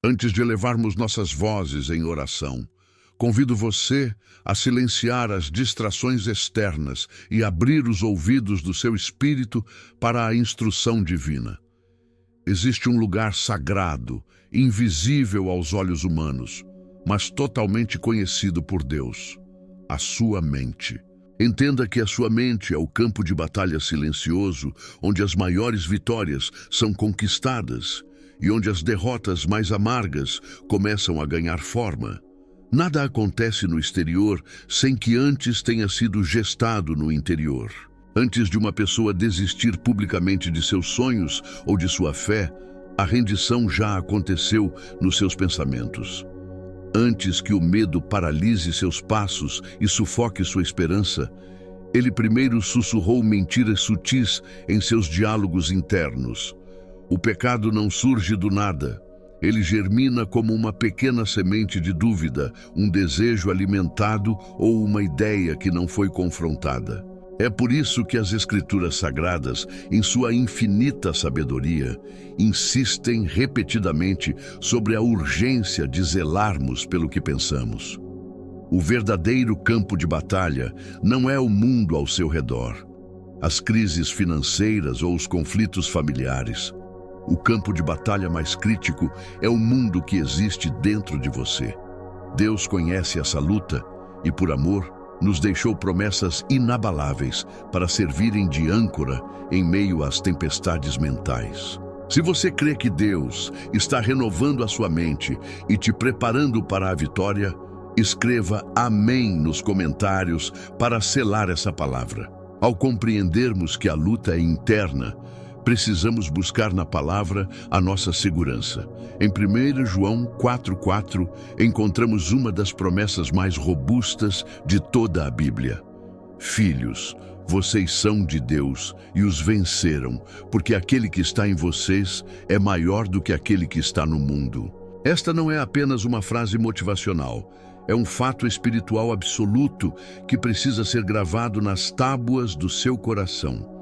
Antes de elevarmos nossas vozes em oração, convido você a silenciar as distrações externas e abrir os ouvidos do seu espírito para a instrução divina. Existe um lugar sagrado, invisível aos olhos humanos, mas totalmente conhecido por Deus: a sua mente. Entenda que a sua mente é o campo de batalha silencioso, onde as maiores vitórias são conquistadas e onde as derrotas mais amargas começam a ganhar forma. Nada acontece no exterior sem que antes tenha sido gestado no interior. Antes de uma pessoa desistir publicamente de seus sonhos ou de sua fé, a rendição já aconteceu nos seus pensamentos. Antes que o medo paralise seus passos e sufoque sua esperança, ele primeiro sussurrou mentiras sutis em seus diálogos internos. O pecado não surge do nada. Ele germina como uma pequena semente de dúvida, um desejo alimentado ou uma ideia que não foi confrontada. É por isso que as Escrituras Sagradas, em sua infinita sabedoria, insistem repetidamente sobre a urgência de zelarmos pelo que pensamos. O verdadeiro campo de batalha não é o mundo ao seu redor, as crises financeiras ou os conflitos familiares. O campo de batalha mais crítico é o mundo que existe dentro de você. Deus conhece essa luta e, por amor, nos deixou promessas inabaláveis para servirem de âncora em meio às tempestades mentais. Se você crê que Deus está renovando a sua mente e te preparando para a vitória, escreva amém nos comentários para selar essa palavra. Ao compreendermos que a luta é interna, precisamos buscar na palavra a nossa segurança. Em 1 João 4,4, encontramos uma das promessas mais robustas de toda a Bíblia. Filhos, vocês são de Deus e os venceram, porque aquele que está em vocês é maior do que aquele que está no mundo. Esta não é apenas uma frase motivacional, é um fato espiritual absoluto que precisa ser gravado nas tábuas do seu coração.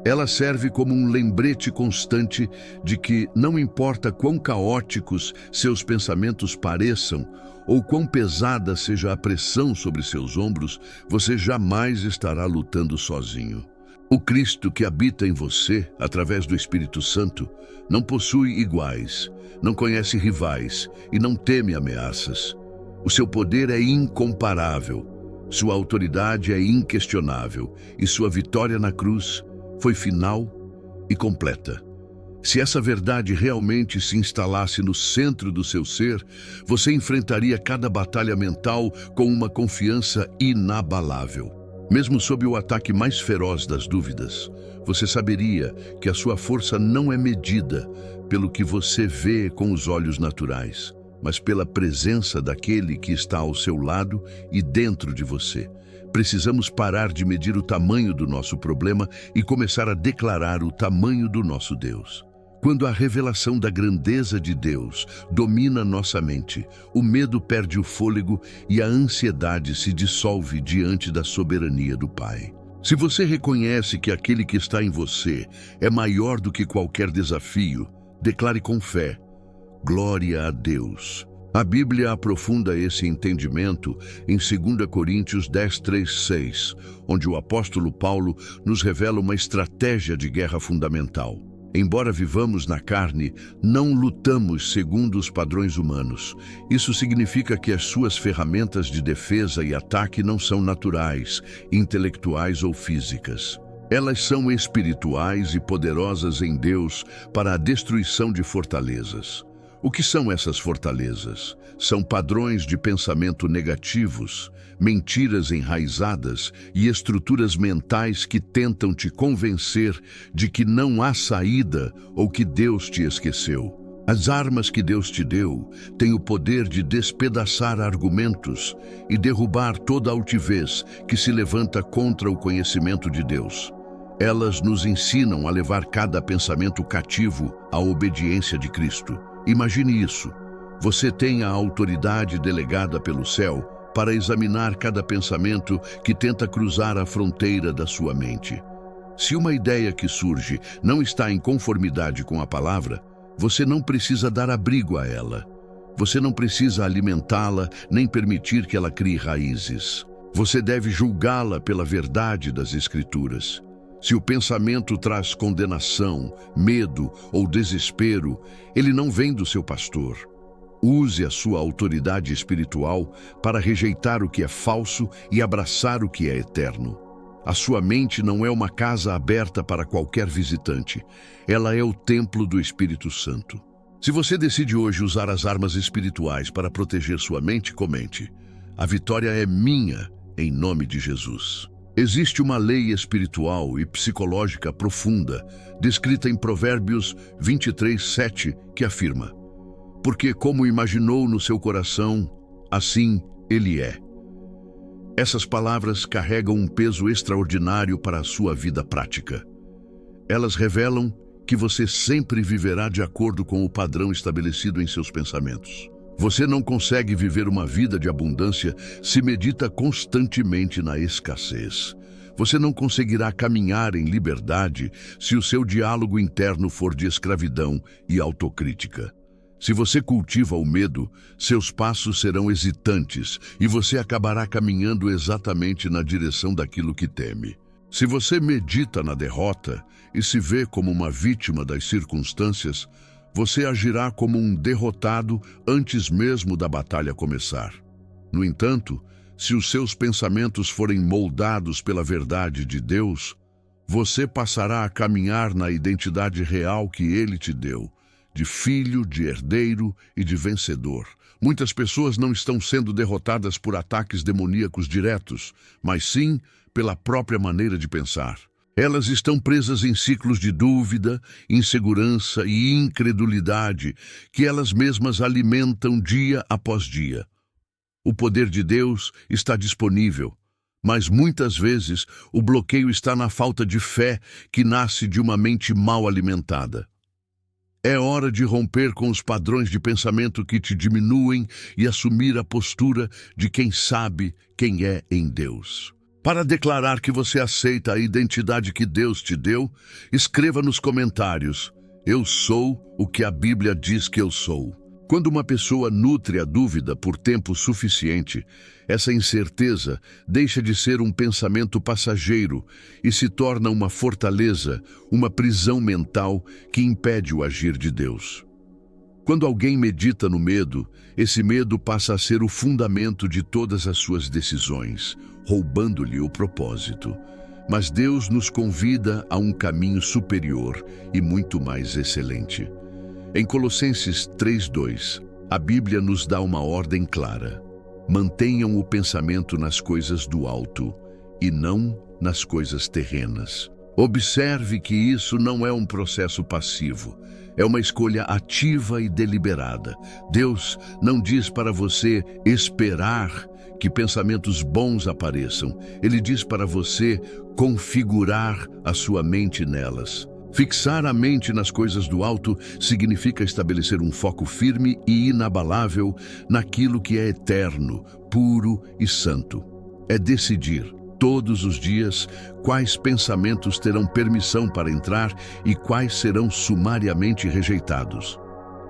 Ela serve como um lembrete constante de que, não importa quão caóticos seus pensamentos pareçam ou quão pesada seja a pressão sobre seus ombros, você jamais estará lutando sozinho. O Cristo que habita em você, através do Espírito Santo, não possui iguais, não conhece rivais e não teme ameaças. O seu poder é incomparável, sua autoridade é inquestionável e sua vitória na cruz foi final e completa. Se essa verdade realmente se instalasse no centro do seu ser, você enfrentaria cada batalha mental com uma confiança inabalável. Mesmo sob o ataque mais feroz das dúvidas, você saberia que a sua força não é medida pelo que você vê com os olhos naturais, mas pela presença daquele que está ao seu lado e dentro de você. Precisamos parar de medir o tamanho do nosso problema e começar a declarar o tamanho do nosso Deus. Quando a revelação da grandeza de Deus domina nossa mente, o medo perde o fôlego e a ansiedade se dissolve diante da soberania do Pai. Se você reconhece que aquele que está em você é maior do que qualquer desafio, declare com fé: glória a Deus. A Bíblia aprofunda esse entendimento em 2 Coríntios 10:3-6, onde o apóstolo Paulo nos revela uma estratégia de guerra fundamental. Embora vivamos na carne, não lutamos segundo os padrões humanos. Isso significa que as suas ferramentas de defesa e ataque não são naturais, intelectuais ou físicas. Elas são espirituais e poderosas em Deus para a destruição de fortalezas. O que são essas fortalezas? São padrões de pensamento negativos, mentiras enraizadas e estruturas mentais que tentam te convencer de que não há saída ou que Deus te esqueceu. As armas que Deus te deu têm o poder de despedaçar argumentos e derrubar toda altivez que se levanta contra o conhecimento de Deus. Elas nos ensinam a levar cada pensamento cativo à obediência de Cristo. Imagine isso. Você tem a autoridade delegada pelo céu para examinar cada pensamento que tenta cruzar a fronteira da sua mente. Se uma ideia que surge não está em conformidade com a palavra, você não precisa dar abrigo a ela. Você não precisa alimentá-la nem permitir que ela crie raízes. Você deve julgá-la pela verdade das Escrituras. Se o pensamento traz condenação, medo ou desespero, ele não vem do seu pastor. Use a sua autoridade espiritual para rejeitar o que é falso e abraçar o que é eterno. A sua mente não é uma casa aberta para qualquer visitante. Ela é o templo do Espírito Santo. Se você decide hoje usar as armas espirituais para proteger sua mente, comente: a vitória é minha, em nome de Jesus. Existe uma lei espiritual e psicológica profunda, descrita em Provérbios 23:7, que afirma: porque como imaginou no seu coração, assim ele é. Essas palavras carregam um peso extraordinário para a sua vida prática. Elas revelam que você sempre viverá de acordo com o padrão estabelecido em seus pensamentos. Você não consegue viver uma vida de abundância se medita constantemente na escassez. Você não conseguirá caminhar em liberdade se o seu diálogo interno for de escravidão e autocrítica. Se você cultiva o medo, seus passos serão hesitantes e você acabará caminhando exatamente na direção daquilo que teme. Se você medita na derrota e se vê como uma vítima das circunstâncias, você agirá como um derrotado antes mesmo da batalha começar. No entanto, se os seus pensamentos forem moldados pela verdade de Deus, você passará a caminhar na identidade real que Ele te deu, de filho, de herdeiro e de vencedor. Muitas pessoas não estão sendo derrotadas por ataques demoníacos diretos, mas sim pela própria maneira de pensar. Elas estão presas em ciclos de dúvida, insegurança e incredulidade que elas mesmas alimentam dia após dia. O poder de Deus está disponível, mas muitas vezes o bloqueio está na falta de fé que nasce de uma mente mal alimentada. É hora de romper com os padrões de pensamento que te diminuem e assumir a postura de quem sabe quem é em Deus. Para declarar que você aceita a identidade que Deus te deu, escreva nos comentários: eu sou o que a Bíblia diz que eu sou. Quando uma pessoa nutre a dúvida por tempo suficiente, essa incerteza deixa de ser um pensamento passageiro e se torna uma fortaleza, uma prisão mental que impede o agir de Deus. Quando alguém medita no medo, esse medo passa a ser o fundamento de todas as suas decisões, roubando-lhe o propósito. Mas Deus nos convida a um caminho superior e muito mais excelente. Em Colossenses 3:2, a Bíblia nos dá uma ordem clara: mantenham o pensamento nas coisas do alto e não nas coisas terrenas. Observe que isso não é um processo passivo, é uma escolha ativa e deliberada. Deus não diz para você esperar que pensamentos bons apareçam. Ele diz para você configurar a sua mente nelas. Fixar a mente nas coisas do alto significa estabelecer um foco firme e inabalável naquilo que é eterno, puro e santo. É decidir, todos os dias, quais pensamentos terão permissão para entrar e quais serão sumariamente rejeitados.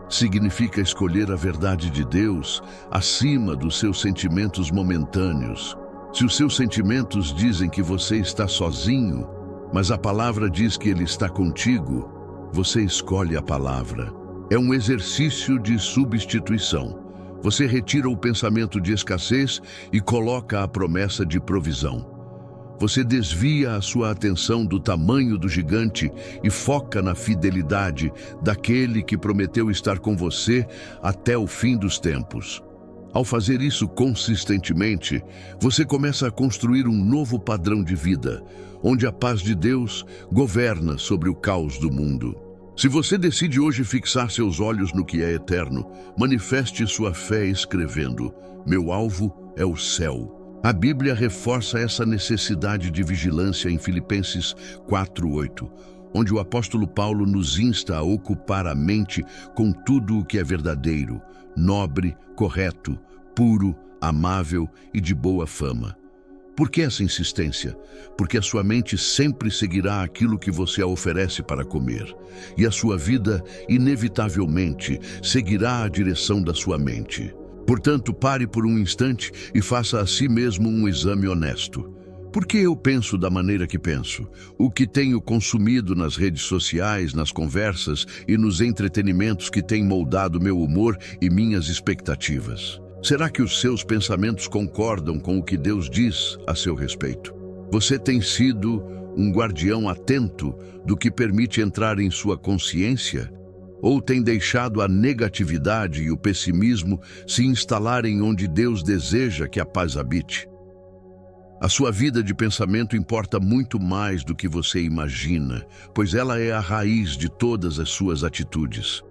Significa escolher a verdade de Deus acima dos seus sentimentos momentâneos. Se os seus sentimentos dizem que você está sozinho, mas a palavra diz que Ele está contigo, você escolhe a palavra. É um exercício de substituição. Você retira o pensamento de escassez e coloca a promessa de provisão. Você desvia a sua atenção do tamanho do gigante e foca na fidelidade daquele que prometeu estar com você até o fim dos tempos. Ao fazer isso consistentemente, você começa a construir um novo padrão de vida, onde a paz de Deus governa sobre o caos do mundo. Se você decide hoje fixar seus olhos no que é eterno, manifeste sua fé escrevendo: meu alvo é o céu. A Bíblia reforça essa necessidade de vigilância em Filipenses 4:8, onde o apóstolo Paulo nos insta a ocupar a mente com tudo o que é verdadeiro, nobre, correto, puro, amável e de boa fama. Por que essa insistência? Porque a sua mente sempre seguirá aquilo que você a oferece para comer, e a sua vida, inevitavelmente, seguirá a direção da sua mente. Portanto, pare por um instante e faça a si mesmo um exame honesto. Por que eu penso da maneira que penso? O que tenho consumido nas redes sociais, nas conversas e nos entretenimentos que têm moldado meu humor e minhas expectativas? Será que os seus pensamentos concordam com o que Deus diz a seu respeito? Você tem sido um guardião atento do que permite entrar em sua consciência? Ou tem deixado a negatividade e o pessimismo se instalarem onde Deus deseja que a paz habite? A sua vida de pensamento importa muito mais do que você imagina, pois ela é a raiz de todas as suas atitudes.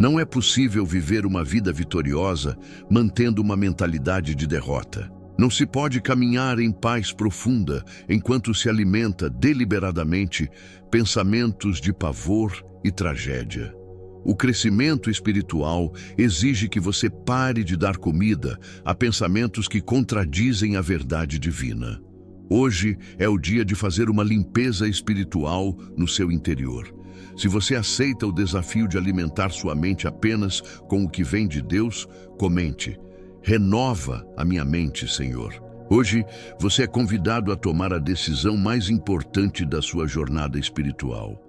Não é possível viver uma vida vitoriosa mantendo uma mentalidade de derrota. Não se pode caminhar em paz profunda enquanto se alimenta deliberadamente pensamentos de pavor e tragédia. O crescimento espiritual exige que você pare de dar comida a pensamentos que contradizem a verdade divina. Hoje é o dia de fazer uma limpeza espiritual no seu interior. Se você aceita o desafio de alimentar sua mente apenas com o que vem de Deus, comente: renova a minha mente, Senhor. Hoje, você é convidado a tomar a decisão mais importante da sua jornada espiritual: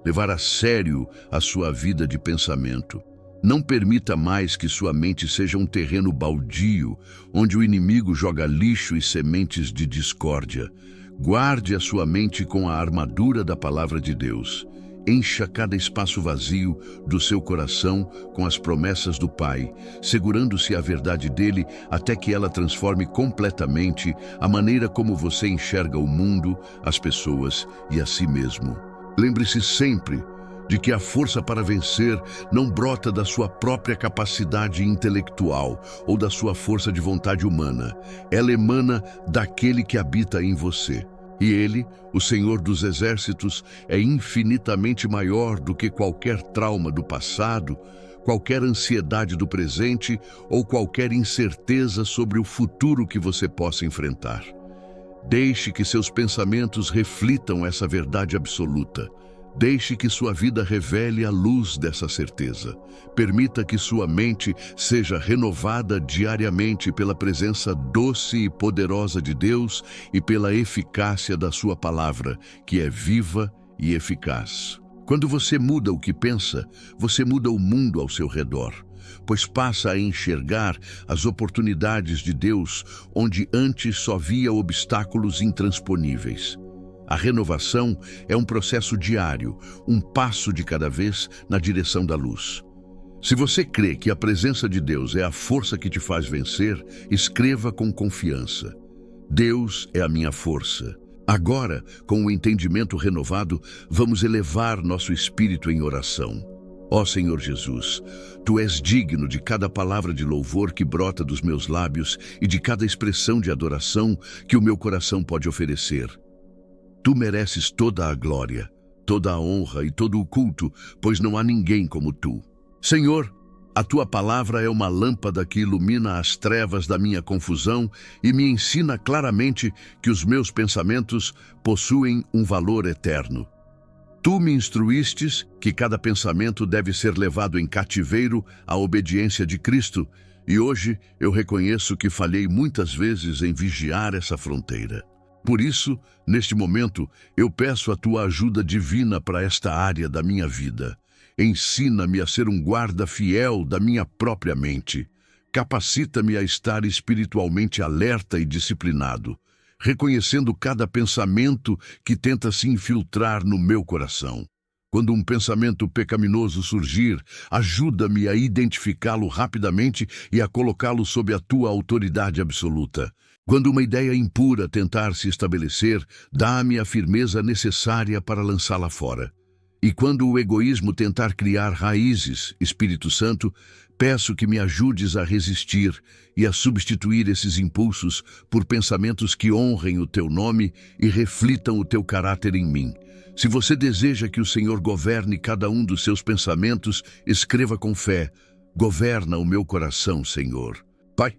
levar a sério a sua vida de pensamento. Não permita mais que sua mente seja um terreno baldio, onde o inimigo joga lixo e sementes de discórdia. Guarde a sua mente com a armadura da palavra de Deus. Encha cada espaço vazio do seu coração com as promessas do Pai, segurando-se a verdade dele até que ela transforme completamente a maneira como você enxerga o mundo, as pessoas e a si mesmo. Lembre-se sempre de que a força para vencer não brota da sua própria capacidade intelectual ou da sua força de vontade humana. Ela emana daquele que habita em você. E ele, o Senhor dos Exércitos, é infinitamente maior do que qualquer trauma do passado, qualquer ansiedade do presente ou qualquer incerteza sobre o futuro que você possa enfrentar. Deixe que seus pensamentos reflitam essa verdade absoluta. Deixe que sua vida revele a luz dessa certeza. Permita que sua mente seja renovada diariamente pela presença doce e poderosa de Deus e pela eficácia da sua palavra, que é viva e eficaz. Quando você muda o que pensa, você muda o mundo ao seu redor, pois passa a enxergar as oportunidades de Deus onde antes só via obstáculos intransponíveis. A renovação é um processo diário, um passo de cada vez na direção da luz. Se você crê que a presença de Deus é a força que te faz vencer, escreva com confiança: Deus é a minha força. Agora, com o entendimento renovado, vamos elevar nosso espírito em oração. Ó Senhor Jesus, Tu és digno de cada palavra de louvor que brota dos meus lábios e de cada expressão de adoração que o meu coração pode oferecer. Tu mereces toda a glória, toda a honra e todo o culto, pois não há ninguém como Tu. Senhor, a Tua palavra é uma lâmpada que ilumina as trevas da minha confusão e me ensina claramente que os meus pensamentos possuem um valor eterno. Tu me instruístes que cada pensamento deve ser levado em cativeiro à obediência de Cristo, e hoje eu reconheço que falhei muitas vezes em vigiar essa fronteira. Por isso, neste momento, eu peço a Tua ajuda divina para esta área da minha vida. Ensina-me a ser um guarda fiel da minha própria mente. Capacita-me a estar espiritualmente alerta e disciplinado, reconhecendo cada pensamento que tenta se infiltrar no meu coração. Quando um pensamento pecaminoso surgir, ajuda-me a identificá-lo rapidamente e a colocá-lo sob a Tua autoridade absoluta. Quando uma ideia impura tentar se estabelecer, dá-me a firmeza necessária para lançá-la fora. E quando o egoísmo tentar criar raízes, Espírito Santo, peço que me ajudes a resistir e a substituir esses impulsos por pensamentos que honrem o Teu nome e reflitam o Teu caráter em mim. Se você deseja que o Senhor governe cada um dos seus pensamentos, escreva com fé: governa o meu coração, Senhor. Pai,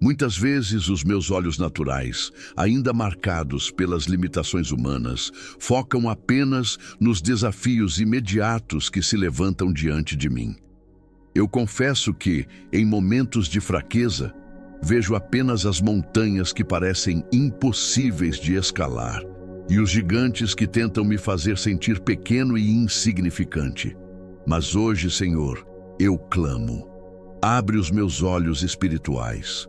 Muitas vezes os meus olhos naturais, ainda marcados pelas limitações humanas, focam apenas nos desafios imediatos que se levantam diante de mim. Eu confesso que, em momentos de fraqueza, vejo apenas as montanhas que parecem impossíveis de escalar e os gigantes que tentam me fazer sentir pequeno e insignificante. Mas hoje, Senhor, eu clamo. Abre os meus olhos espirituais.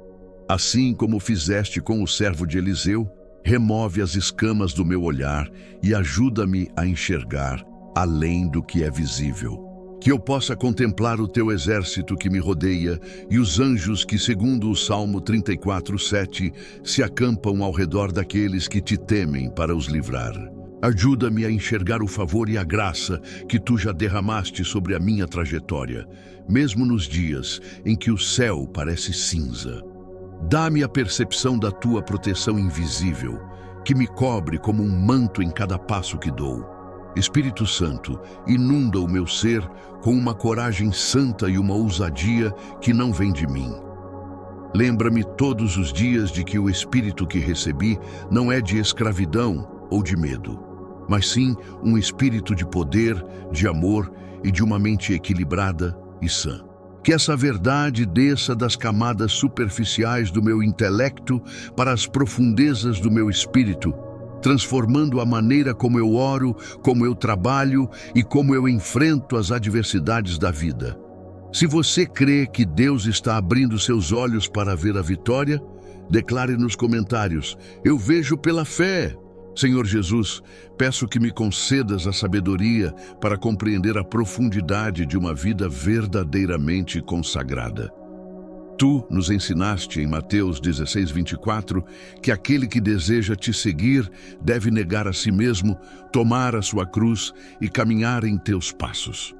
Assim como fizeste com o servo de Eliseu, remove as escamas do meu olhar e ajuda-me a enxergar além do que é visível. Que eu possa contemplar o teu exército que me rodeia e os anjos que, segundo o Salmo 34:7, se acampam ao redor daqueles que te temem para os livrar. Ajuda-me a enxergar o favor e a graça que tu já derramaste sobre a minha trajetória, mesmo nos dias em que o céu parece cinza. Dá-me a percepção da tua proteção invisível, que me cobre como um manto em cada passo que dou. Espírito Santo, inunda o meu ser com uma coragem santa e uma ousadia que não vem de mim. Lembra-me todos os dias de que o espírito que recebi não é de escravidão ou de medo, mas sim um espírito de poder, de amor e de uma mente equilibrada e sã. Que essa verdade desça das camadas superficiais do meu intelecto para as profundezas do meu espírito, transformando a maneira como eu oro, como eu trabalho e como eu enfrento as adversidades da vida. Se você crê que Deus está abrindo seus olhos para ver a vitória, declare nos comentários: eu vejo pela fé. Senhor Jesus, peço que me concedas a sabedoria para compreender a profundidade de uma vida verdadeiramente consagrada. Tu nos ensinaste em Mateus 16:24 que aquele que deseja te seguir deve negar a si mesmo, tomar a sua cruz e caminhar em teus passos.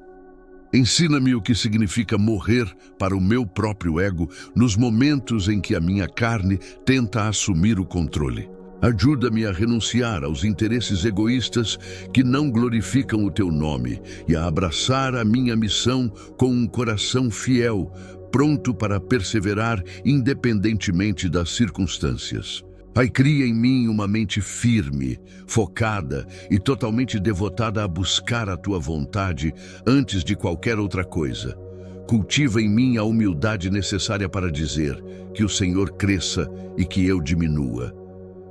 Ensina-me o que significa morrer para o meu próprio ego nos momentos em que a minha carne tenta assumir o controle. Ajuda-me a renunciar aos interesses egoístas que não glorificam o teu nome e a abraçar a minha missão com um coração fiel, pronto para perseverar independentemente das circunstâncias. Pai, cria em mim uma mente firme, focada e totalmente devotada a buscar a tua vontade antes de qualquer outra coisa. Cultiva em mim a humildade necessária para dizer que o Senhor cresça e que eu diminua.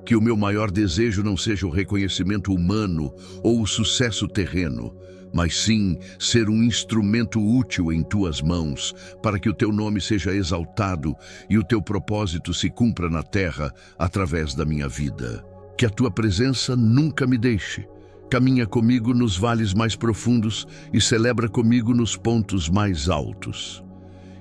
Que o meu maior desejo não seja o reconhecimento humano ou o sucesso terreno, mas sim ser um instrumento útil em tuas mãos, para que o teu nome seja exaltado e o teu propósito se cumpra na terra através da minha vida. Que a tua presença nunca me deixe. Caminha comigo nos vales mais profundos e celebra comigo nos pontos mais altos.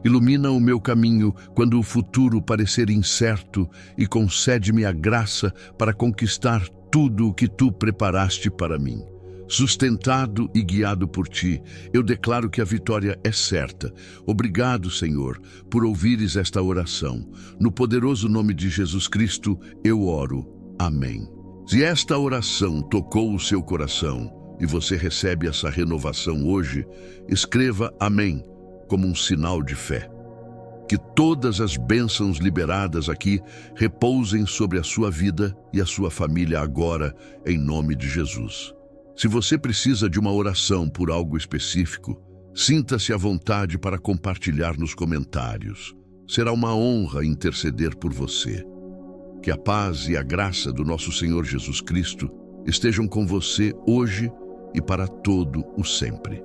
Ilumina o meu caminho quando o futuro parecer incerto e concede-me a graça para conquistar tudo o que tu preparaste para mim. Sustentado e guiado por ti, eu declaro que a vitória é certa. Obrigado, Senhor, por ouvires esta oração. No poderoso nome de Jesus Cristo, eu oro. Amém. Se esta oração tocou o seu coração e você recebe essa renovação hoje, escreva Amém como um sinal de fé. Que todas as bênçãos liberadas aqui repousem sobre a sua vida e a sua família agora, em nome de Jesus. Se você precisa de uma oração por algo específico, sinta-se à vontade para compartilhar nos comentários. Será uma honra interceder por você. Que a paz e a graça do nosso Senhor Jesus Cristo estejam com você hoje e para todo o sempre.